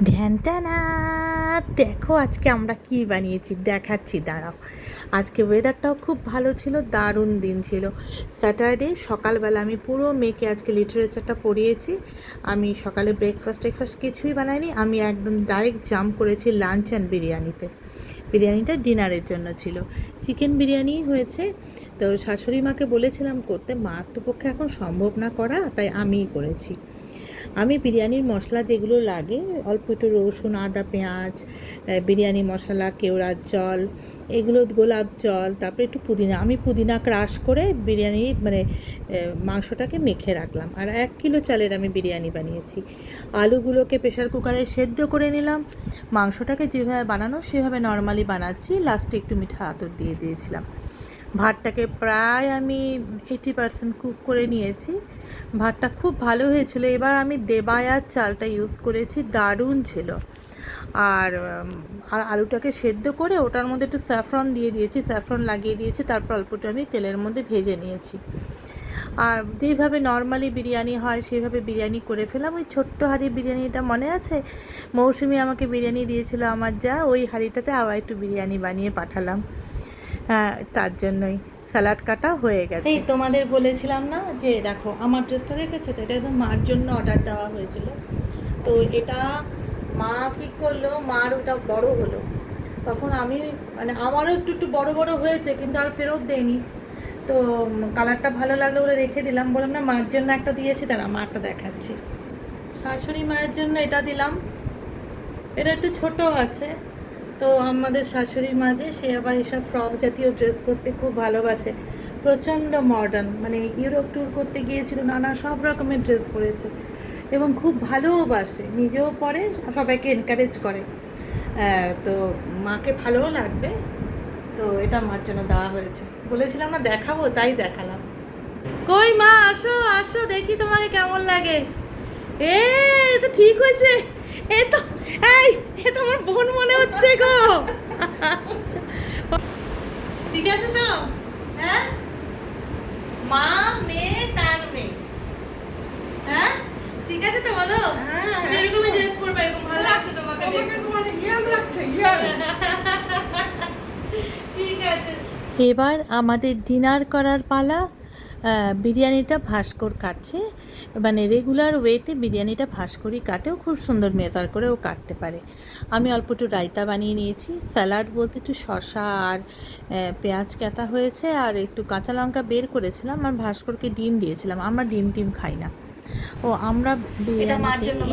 ঢ্যানটানা, দেখো আজকে আমরা কি বানিয়েছি দেখাচ্ছি, দাঁড়াও। আজকে ওয়েদারটাও খুব ভালো ছিল, দারুণ দিন ছিল। স্যাটারডে সকালবেলা আমি পুরো মেয়েকে আজকে লিটারেচারটা পড়িয়েছি। আমি সকালে ব্রেকফাস্ট কিছুই বানাইনি, আমি একদম ডাইরেক্ট জাম্প করেছি লাঞ্চ অ্যান্ড বিরিয়ানিতে। বিরিয়ানিটা ডিনারের জন্য ছিল, চিকেন বিরিয়ানি হয়েছে। তো শাশুড়ি মাকে বলেছিলাম করতে, মার তো পক্ষে এখন সম্ভব না করা, তাই আমিই করেছি। আমি বিরিয়ানির মশলা যেগুলো লাগে, অল্প একটু রসুন, আদা, পেঁয়াজ, বিরিয়ানি মশলা, কেওড়ার জল, এগুলো, গোলাপ জল, তারপরে একটু পুদিনা, আমি পুদিনা ক্রাশ করে বিরিয়ানি মাংসটাকে মেখে রাখলাম। আর 1 কিলো চালের আমি বিরিয়ানি বানিয়েছি। আলুগুলোকে প্রেশার কুকারে সেদ্ধ করে নিলাম। মাংসটাকে যেভাবে বানানো সেভাবে নর্মালি বানাচ্ছি, লাস্টে একটু মিঠা আতর দিয়ে দিয়েছিলাম। ভাতটাকে প্রায় আমি 80% কুক করে নিয়েছি। ভাতটা খুব ভালো হয়েছিল। এবার আমি দেবায়ার চালটা ইউজ করেছি, দারুণ ছিল। আর আলুটাকে সেদ্ধ করে ওটার মধ্যে একটু স্যাফরন দিয়ে দিয়েছি, স্যাফরন লাগিয়ে দিয়েছি, তারপর অল্পটা আমি তেলের মধ্যে ভেজে নিয়েছি। আর যেইভাবে নর্মালি বিরিয়ানি হয় সেইভাবে বিরিয়ানি করে ফেলাম। ওই ছোট্ট হাঁড়ি বিরিয়ানিটা মনে আছে, মৌসুমি আমাকে বিরিয়ানি দিয়েছিল আমার যা, ওই হাঁড়িটাতে আবার একটু বিরিয়ানি বানিয়ে পাঠালাম। হ্যাঁ, তার জন্যই স্যালাড কাটা হয়ে গেছে। এই তোমাদের বলেছিলাম না যে দেখো আমার ড্রেসটা দেখেছো তো, এটা একদম মার জন্য অর্ডার দেওয়া হয়েছিল। তো এটা মা কী করলো, মার ওটা বড় হলো, তখন আমি মানে আমারও একটু একটু বড় বড় হয়েছে, কিন্তু আর ফেরত দেয়নি। তো কালারটা ভালো লাগলো বলে রেখে দিলাম। বললাম না মার জন্য একটা দিয়েছি, তারা মারটা দেখাচ্ছি। শাশুড়ি মায়ের জন্য এটা দিলাম, এটা একটু ছোট আছে। তো আমাদের শাশুড়ির মাঝে সে আবার এসব ফ্রক জাতীয় ড্রেস করতে খুব ভালোবাসে, প্রচণ্ড মডার্ন, মানে ইউরোপ ট্যুর করতে গিয়েছিল, নানা সব রকমের ড্রেস পরেছে এবং খুব ভালোবাসে, নিজেও পরে, সবাইকে এনকারেজ করে। তো মাকে ভালোও লাগবে, তো এটা মার জন্য দেওয়া হয়েছে। বলেছিলাম না দেখাবো, তাই দেখালাম। কই মা, আসো আসো, দেখি তোমাকে কেমন লাগে। এ তো ঠিক হয়েছে, এ তো এ তো আমার বোন মনে হচ্ছে গো। ঠিক আছে তো? হ্যাঁ, মা, মেয়ে, তার মেয়ে। হ্যাঁ ঠিক আছে তো, বলো। এরকমই ড্রেস পরবে, এরকম ভালো লাগছে তোমাকে দেখে। ঠিক আছে, এবার আমাদের ডিনার করার পালা। বিরিয়ানিটা ভাস্কর কাটছে, মানে রেগুলার ওয়েতে বিরিয়ানিটা ভাস্করই কাটেও, খুব সুন্দর মেজার করেও কাটতে পারে। আমি অল্প একটু রায়তা বানিয়ে নিয়েছি, স্যালাড বলতে একটু শসা আর পেঁয়াজ কাটা হয়েছে, আর একটু কাঁচা লঙ্কা বের করেছিলাম, আর ভাস্করকে ডিম দিয়েছিলাম। আমরা ডিম খাই না। ও আমরা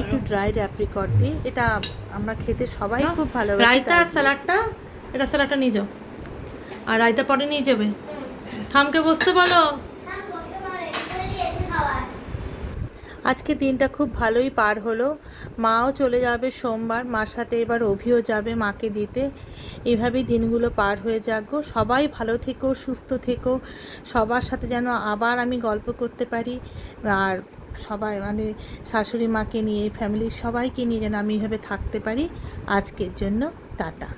একটু ড্রাইড অ্যাপ্রিকট দিই, এটা আমরা খেতে সবাই খুব ভালোবাসি। রায়তা আর স্যালাডটা, এটা স্যালাডটা নিয়ে যাও, আর রায়তা পরে নিয়ে যাবে। থামকে বসতে বলো। আজকে দিনটা খুব ভালোই পার হলো। মাও চলে যাবে সোমবার, মার সাথে এবার অভিও যাবে মাকে দিতে। এইভাবেই দিনগুলো পার হয়ে যাক গো। সবাই ভালো থেকো, সুস্থ থেকো, সবার সাথে যেন আবার আমি গল্প করতে পারি। আর সবাই মানে শাশুড়ি মাকে নিয়ে, ফ্যামিলির সবাইকে নিয়ে যেন আমি এইভাবে থাকতে পারি। আজকের জন্য টাটা।